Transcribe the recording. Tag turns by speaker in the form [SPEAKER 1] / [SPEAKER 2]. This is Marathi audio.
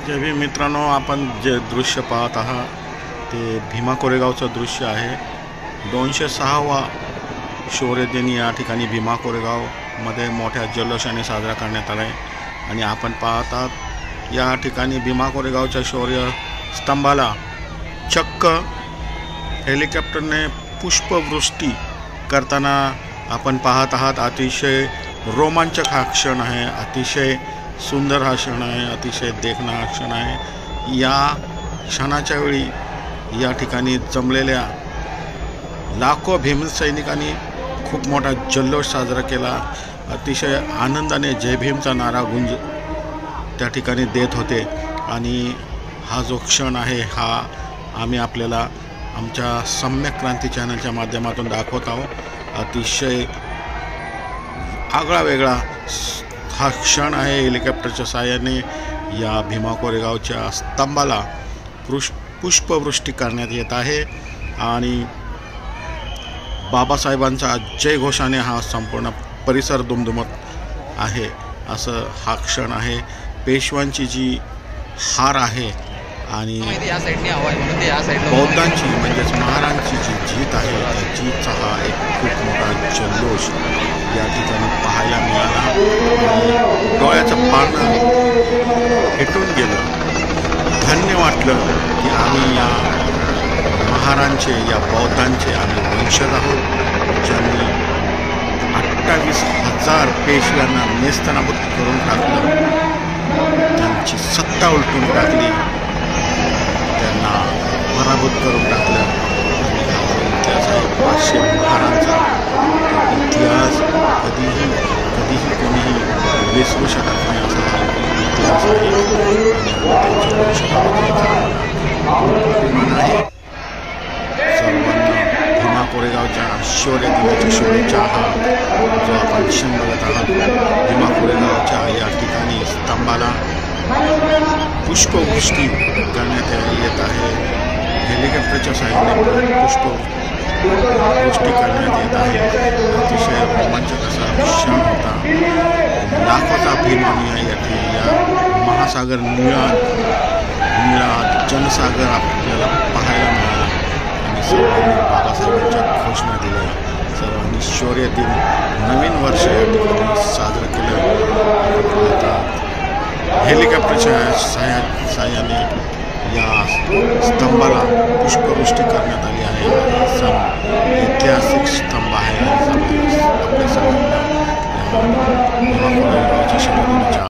[SPEAKER 1] जे भी मित्रांनो, आपण जे दृश्य पाहत आहात ते भीमा कोरेगावचं दृश्य आहे। 206वा शौर्य दिन या ठिकाणी भीमा कोरेगावमध्ये मोठ्या जल्लोषाने साजरा करण्यात आला आहे। आणि आपण पाहत आहात या ठिकाणी भीमा कोरेगावच्या शौर्य स्तंभाला चक्क हेलिकॉप्टरने पुष्पवृष्टी करताना आपण पाहत आहात। अतिशय रोमांचक हा क्षण आहे, अतिशय सुंदर हा क्षण आहे, अतिशय देखणा हा क्षण आहे। या क्षणाच्या वेळी या ठिकाणी जमलेल्या लाखो भीमसैनिकांनी खूप मोठा जल्लोष साजरा केला। अतिशय आनंदाने जय भीमचा नारा गुंज त्या ठिकाणी देत होते। आणि हा जो क्षण आहे हा आम्ही आपल्याला आमच्या सम्यक क्रांती चॅनलच्या माध्यमातून दाखवत आहोत। अतिशय आगळा वेगळा हा क्षण आहे। हेलिकॉप्टरच्या साहाय्याने या भीमा कोरेगावच्या स्तंभाला पुष्पवृष्टी करण्यात येत आहे आणि बाबासाहेबांचा जय घोषाने हा संपूर्ण परिसर दुमदुमत आहे। असं हा क्षण आहे। पेशवांची जी हार आहे आणि बौद्धांची म्हणजेच महाराजांची जी जीत आहे त्या जीतचा हा एक खूप मोठा जल्लोष या ठिकाणी पाहायला मिळाला। डोळ्याचं पारणं पेटून गेलं। धन्य वाटलं की आम्ही या महाराजांचे, या बौद्धांचे आम्ही वंशज आहोत, ज्यांनी 28,000 पेशव्यांना नेस्तनाबूत करून टाकलं, त्यांची सत्ता उलटून टाकली, त्यांना पराभूत करून टाकलं। आणि हा इतिहास आहे 500 महाराजांचा। इतिहास कधीही कोणीही विसरू शकत नाही असा हा इतिहास आहे। आणि त्यांच्या अभिमान आहे। सर्वांना भीमा कोरेगावच्या शौर्य दिनाच्या शुभेच्छा। हा जो आपण क्षण बघत आहात भीमा कोरेगावच्या या ठिकाणी स्तंभाला पुष्पवृष्टी करण्यात येत आहे। हेलिकॉप्टरच्या साहाय्याने पुष्पवृष्टी करण्यात येत आहे। अतिशय रोमांचक असा क्षण होता। लाखोचा अभिमानी या महासागर निळा जनसागर आपल्याला पाहायला मिळाला। आणि सर्वांनी बाबासाहेबांच्या घोषणा दिल्या, सर्वांनी शौर्य दिन नवीन वर्ष या ठिकाणी साजरं केलं। हेलिकॉप्टरच्या साहाय्याने या स्तंभाला पुष्पवृष्टी करण्यात आली आहे। ऐतिहासिक स्तंभ आहे। आपल्या सर्वांना